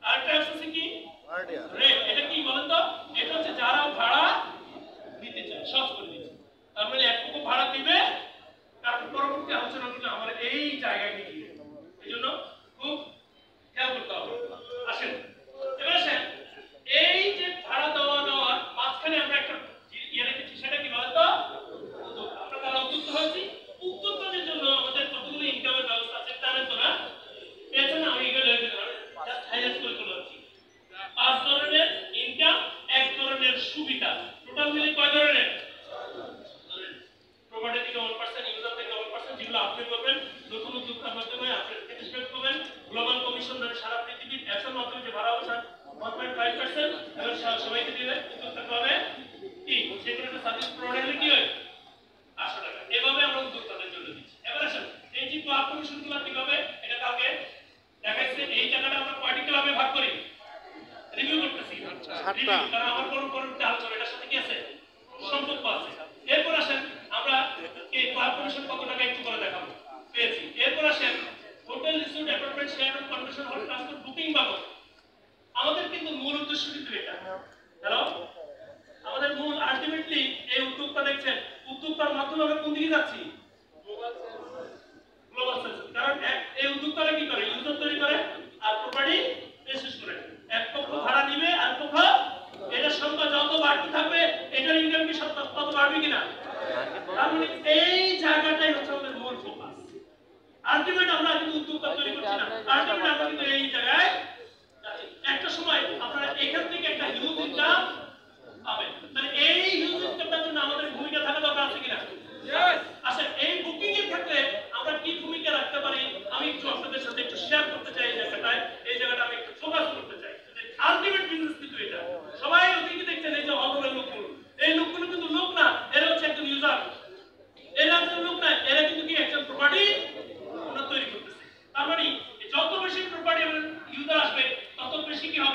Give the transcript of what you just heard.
আরেকটা আছে কি রেট, এটা কি বলেন তো? এটা হচ্ছে যারা ভাড়া দিতে চায় সব করে দিচ্ছে, তার মানে এক পক্ষ ভাড়া দিবে, তারপর পরবর্তী আলোচনা করলে আমার এই জায়গায় গিয়ে এই জন্য খুব খেয়াল করতে হবে। আসেন এবার আসেন, এই যে ভাড়া দেওয়া নেওয়ার মাঝখানে আমরা একটা ইয়ে রেখেছি, সেটা কি বলতো? আমরা তারা উদ্যুক্ত হয়েছি। উদ্যোক্তাদের জন্য আমাদের কতগুলো ইনকামের ব্যবস্থা আছে জানেন তো না? পেয়েছেন না? আমি এগুলো জাস্ট হাইলাইট করে তুলেছি। 5 ধরনের ইনকাম, 1 ধরনের সুবিধা, টোটাল মিলে কয় ধরনের? প্রপার্টি থেকে 1%, ইউজার থেকে 1%, যেগুলো আপনি করবেন নতুন উদ্যোক্তার মাধ্যমে আপনি পার্টিসিপেট করবেন। গ্লোবাল কমিশন ধরে সারা পৃথিবীর অ্যাপসের মাধ্যমে যে ভাড়া হবে 1.5%, এবং সবাইকে দিলে উদ্যোক্তা পাবে কি সেগুলো সার্ভিস প্রোভাইডার কি হয় 800 টাকা। এভাবে আমরা উদ্যোক্তাদের জন্য দিচ্ছি। এবার আসেন এই যে ক্লাব কমিশনগুলো কিভাবে, এটা কালকে দেখাইছে। এই টাকাটা আমরা কয়টি ক্লাবে ভাগ করি রিভিউ করতেছি, কারণ আমার পরবর্তী আলোচনা এটার সাথে কি আছে সম্পর্ক আছে। এরপর আসেন আমরা এই ক্লাব কমিশন কত টাকা একটু করে দেখাবো পেয়েছি। এরপর আসেন hotel resort apartment share of convention hall transport booking বাবদ আমাদের কিন্তু মূল উদ্দেশ্য কিন্তু এটা। হ্যালো, আমাদের মূল আলটিমেটলি এই উদ্যোগটা দেখছেন, উদ্যোগটার মাধ্যমে আমরা কোন দিকে যাচ্ছি? Global sense. কারণ এই উদ্যোগটারা কি করে? ইউজার তৈরি করে আর প্রপার্টি রেজিস্ট্রেশন করে। এক পক্ষ ভাড়া নিবে আর পক্ষ এটার সংখ্যা যত বাড়তে থাকবে এটার ইনকাম কি তত বাড়বে কিনা? তার মানে এই জায়গাটাই হচ্ছে আমাদের মূল ফোকাস। আলটিমেট আমরা কিন্তু উদ্যোগটা তৈরি করছি না, আলটিমেট আমরা কিন্তু এই জায়গায় একটা সময় আপনারা এখান থেকে একটা হিউজ ইনকাম পাবেন। মানে এই হিউজ ইনকামটার জন্য আমাদের ভূমিকা থাকা দরকার আছে কিনা? আচ্ছা, এই বুকিং এর ক্ষেত্রে আমরা কি ভূমিকা রাখতে পারি আমি একটু আপনাদের সাথে একটু শেয়ার করতে চাই। এই জায়গাটা আমি একটু ফোকাস করতে চাই। আলটিমেট বিজনেস কিন্তু এটা। সবাই ওদিকে দেখছেন এই যে হলরের লোকগুলো, এই লোকগুলো কিন্তু লোক না, এরা হচ্ছে একজন ইউজার। এরা একজন লোক না, এরা কিন্তু কি একজন প্রপার্টি ওনার তৈরি করতেছে। তার মানে যত বেশি প্রপার্টি ইউজার আসবে তত বেশি কি হবে